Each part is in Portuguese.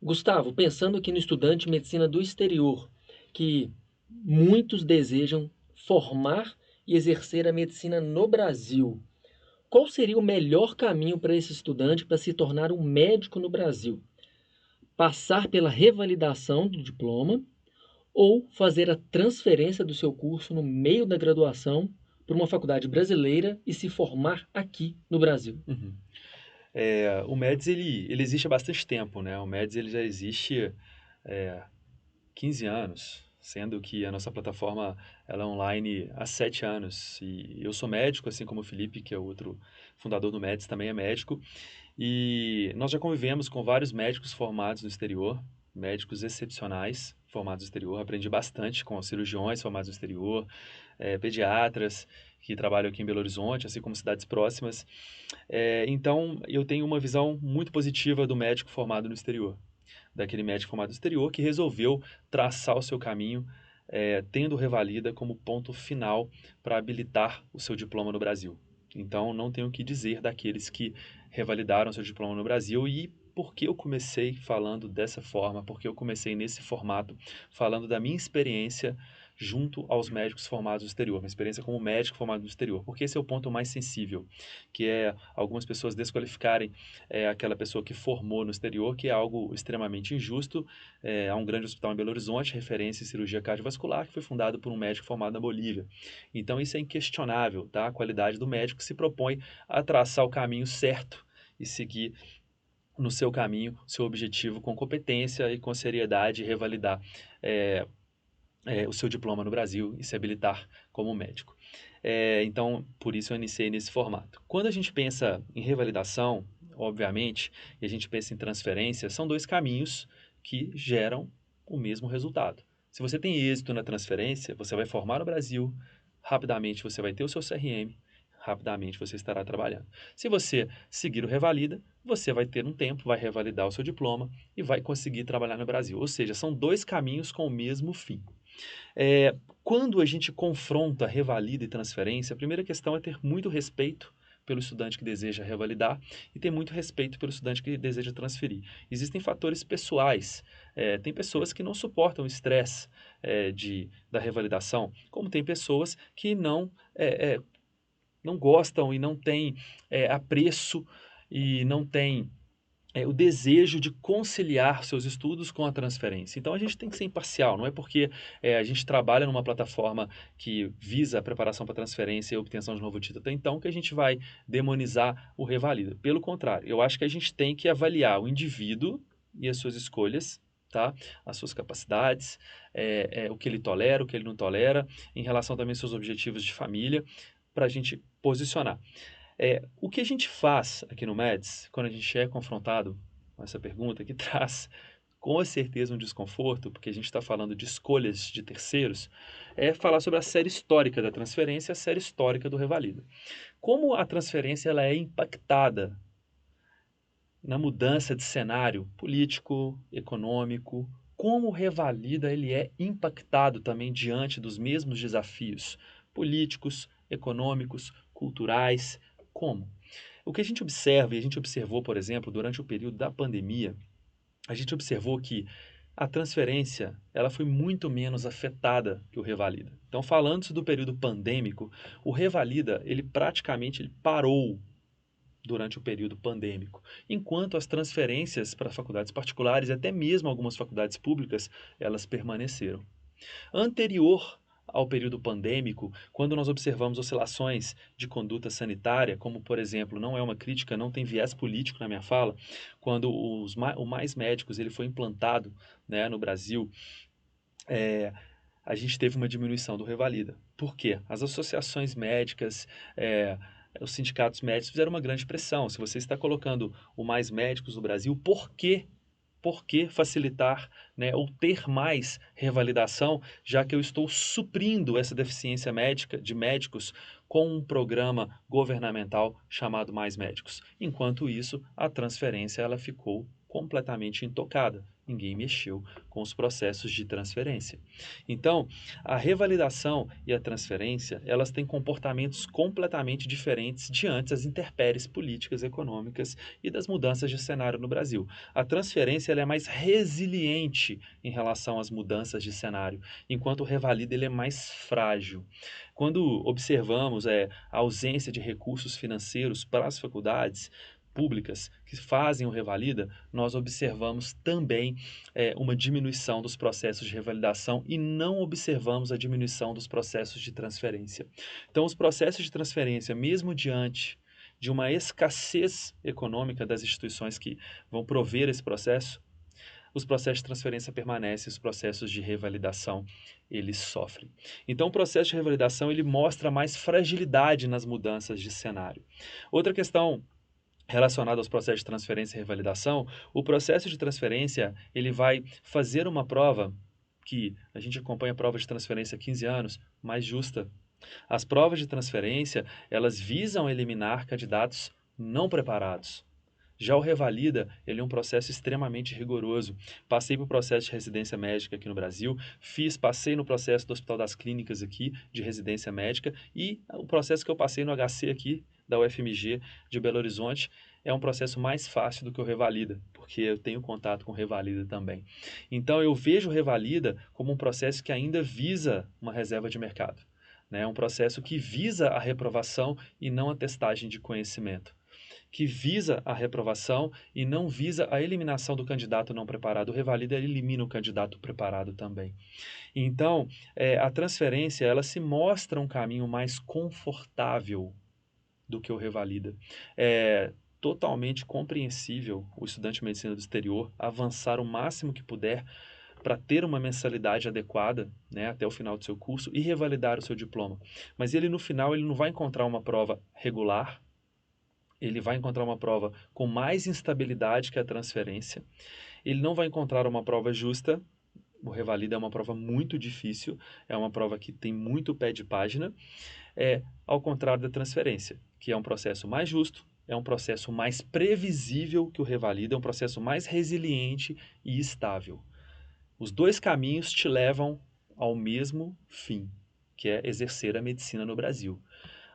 Gustavo, pensando aqui no estudante de medicina do exterior, que muitos desejam formar e exercer a medicina no Brasil, qual seria o melhor caminho para esse estudante para se tornar um médico no Brasil? Passar pela revalidação do diploma ou fazer a transferência do seu curso no meio da graduação para uma faculdade brasileira e se formar aqui no Brasil? Uhum. O MEDS ele existe há bastante tempo, né? O MEDS ele já existe é, 15 anos, sendo que a nossa plataforma ela é online há 7 anos. E eu sou médico, assim como o Felipe, que é o outro fundador do MEDS, também é médico. E nós já convivemos com vários médicos formados no exterior, médicos excepcionais formados no exterior. Aprendi bastante com cirurgiões formados no exterior, pediatras que trabalham aqui em Belo Horizonte, assim como cidades próximas. Então, eu tenho uma visão muito positiva do médico formado no exterior, daquele médico formado no exterior que resolveu traçar o seu caminho, tendo Revalida como ponto final para habilitar o seu diploma no Brasil. Então, não tenho o que dizer daqueles que revalidaram seu diploma no Brasil e por que eu comecei falando dessa forma, porque eu comecei nesse formato, falando da minha experiência junto aos médicos formados no exterior, minha experiência como médico formado no exterior, porque esse é o ponto mais sensível, que é algumas pessoas desqualificarem aquela pessoa que formou no exterior, que é algo extremamente injusto. Há um grande hospital em Belo Horizonte, referência em cirurgia cardiovascular, que foi fundado por um médico formado na Bolívia. Então isso é inquestionável, tá? A qualidade do médico que se propõe a traçar o caminho certo e seguir no seu caminho, seu objetivo com competência e com seriedade e revalidar é, o seu diploma no Brasil e se habilitar como médico. Então, por isso eu iniciei nesse formato. Quando a gente pensa em revalidação, obviamente, e a gente pensa em transferência, são dois caminhos que geram o mesmo resultado. Se você tem êxito na transferência, você vai formar no Brasil, rapidamente você vai ter o seu CRM, rapidamente você estará trabalhando. Se você seguir o Revalida, você vai ter um tempo, vai revalidar o seu diploma e vai conseguir trabalhar no Brasil. Ou seja, são dois caminhos com o mesmo fim. Quando a gente confronta revalida e transferência, a primeira questão é ter muito respeito pelo estudante que deseja revalidar e ter muito respeito pelo estudante que deseja transferir. Existem fatores pessoais. Tem pessoas que não suportam o estresse da revalidação, como tem pessoas que não gostam e não têm apreço e não têm o desejo de conciliar seus estudos com a transferência. Então a gente tem que ser imparcial, não é porque a gente trabalha numa plataforma que visa a preparação para transferência e obtenção de novo título até então que a gente vai demonizar o revalida. Pelo contrário, eu acho que a gente tem que avaliar o indivíduo e as suas escolhas, tá? As suas capacidades, o que ele tolera, o que ele não tolera, em relação também aos seus objetivos de família, para a gente posicionar. O que a gente faz aqui no MEDS, quando a gente é confrontado com essa pergunta, que traz com certeza um desconforto, porque a gente está falando de escolhas de terceiros, é falar sobre a série histórica da transferência e a série histórica do Revalida. Como a transferência ela é impactada na mudança de cenário político, econômico, como o Revalida ele é impactado também diante dos mesmos desafios políticos, econômicos, culturais, como? O que a gente observa, e a gente observou, por exemplo, durante o período da pandemia, a gente observou que a transferência ela foi muito menos afetada que o Revalida. Então, falando do período pandêmico, o Revalida ele praticamente ele parou durante o período pandêmico, enquanto as transferências para faculdades particulares e até mesmo algumas faculdades públicas elas permaneceram. Anterior ao período pandêmico, quando nós observamos oscilações de conduta sanitária, como por exemplo, não é uma crítica, não tem viés político na minha fala, quando o Mais Médicos ele foi implantado, né, no Brasil, é, a gente teve uma diminuição do Revalida. Por quê? As associações médicas, os sindicatos médicos fizeram uma grande pressão. Se você está colocando o Mais Médicos no Brasil, por que facilitar, né, ou ter mais revalidação, já que eu estou suprindo essa deficiência médica de médicos com um programa governamental chamado Mais Médicos. Enquanto isso, a transferência ela ficou completamente intocada. Ninguém mexeu com os processos de transferência. Então, a revalidação e a transferência, elas têm comportamentos completamente diferentes diante das intempéries políticas, econômicas e das mudanças de cenário no Brasil. A transferência ela é mais resiliente em relação às mudanças de cenário, enquanto o revalida ele é mais frágil. Quando observamos a ausência de recursos financeiros para as faculdades públicas que fazem o revalida, nós observamos também uma diminuição dos processos de revalidação e não observamos a diminuição dos processos de transferência. Então, os processos de transferência, mesmo diante de uma escassez econômica das instituições que vão prover esse processo, os processos de transferência permanecem, os processos de revalidação, eles sofrem. Então, o processo de revalidação, ele mostra mais fragilidade nas mudanças de cenário. Outra questão relacionada aos processos de transferência e revalidação, o processo de transferência, ele vai fazer uma prova que a gente acompanha a prova de transferência há 15 anos, mais justa. As provas de transferência, elas visam eliminar candidatos não preparados. Já o revalida, ele é um processo extremamente rigoroso. Passei por processo de residência médica aqui no Brasil, passei no processo do Hospital das Clínicas aqui, de residência médica, e o processo que eu passei no HC aqui, da UFMG de Belo Horizonte, é um processo mais fácil do que o revalida, porque eu tenho contato com o revalida também. Então, eu vejo o revalida como um processo que ainda visa uma reserva de mercado. É um processo que visa a reprovação e não a testagem de conhecimento, que visa a reprovação e não visa a eliminação do candidato não preparado. O revalida elimina o candidato preparado também. Então, a transferência ela se mostra um caminho mais confortável do que o revalida. É totalmente compreensível o estudante de medicina do exterior avançar o máximo que puder para ter uma mensalidade adequada, né, até o final do seu curso e revalidar o seu diploma. Mas ele, no final, ele não vai encontrar uma prova regular, ele vai encontrar uma prova com mais instabilidade que a transferência, ele não vai encontrar uma prova justa. O revalida é uma prova muito difícil, é uma prova que tem muito pé de página, ao contrário da transferência, que é um processo mais justo, é um processo mais previsível que o revalida, é um processo mais resiliente e estável. Os dois caminhos te levam ao mesmo fim, que é exercer a medicina no Brasil.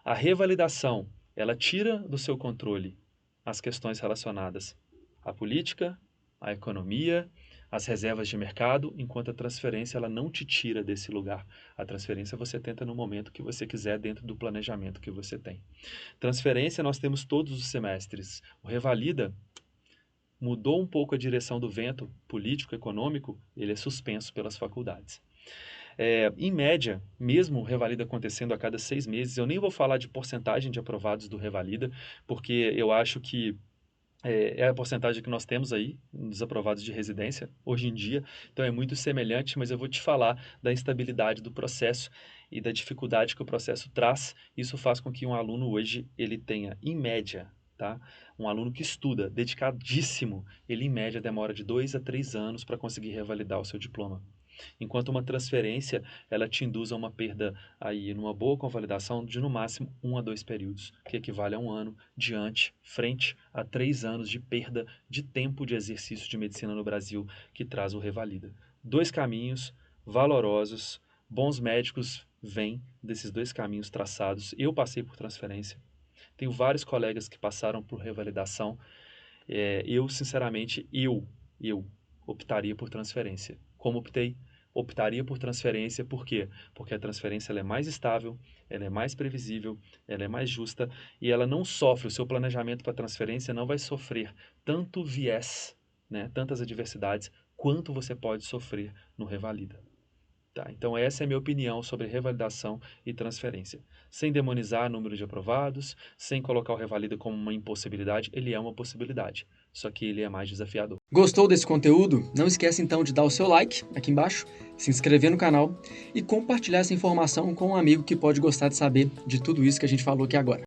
A revalidação, ela tira do seu controle as questões relacionadas à política, à economia, às reservas de mercado, enquanto a transferência ela não te tira desse lugar. A transferência você tenta no momento que você quiser, dentro do planejamento que você tem. Transferência nós temos todos os semestres. O revalida mudou um pouco a direção do vento político, econômico, ele é suspenso pelas faculdades. Em média, mesmo o revalida acontecendo a cada 6 meses, eu nem vou falar de porcentagem de aprovados do revalida, porque eu acho que é a porcentagem que nós temos aí dos aprovados de residência hoje em dia, então é muito semelhante, mas eu vou te falar da instabilidade do processo e da dificuldade que o processo traz. Isso faz com que um aluno hoje ele tenha, em média, tá? Um aluno que estuda, dedicadíssimo, ele em média demora de 2 a 3 anos para conseguir revalidar o seu diploma. Enquanto uma transferência, ela te induz a uma perda aí, numa boa convalidação de no máximo 1 a 2 períodos, que equivale a 1 ano frente a 3 anos de perda de tempo de exercício de medicina no Brasil, que traz o revalida. 2 caminhos valorosos, bons médicos vêm desses 2 caminhos traçados. Eu passei por transferência, tenho vários colegas que passaram por revalidação. Eu, sinceramente, eu optaria por transferência. Como optei? Optaria por transferência, por quê? Porque a transferência ela é mais estável, ela é mais previsível, ela é mais justa e ela não sofre, o seu planejamento para transferência não vai sofrer tanto viés, né, tantas adversidades, quanto você pode sofrer no revalida. Tá? Então essa é a minha opinião sobre revalidação e transferência. Sem demonizar o número de aprovados, sem colocar o revalida como uma impossibilidade, ele é uma possibilidade, só que ele é mais desafiador. Gostou desse conteúdo? Não esquece então de dar o seu like aqui embaixo, se inscrever no canal e compartilhar essa informação com um amigo que pode gostar de saber de tudo isso que a gente falou aqui agora.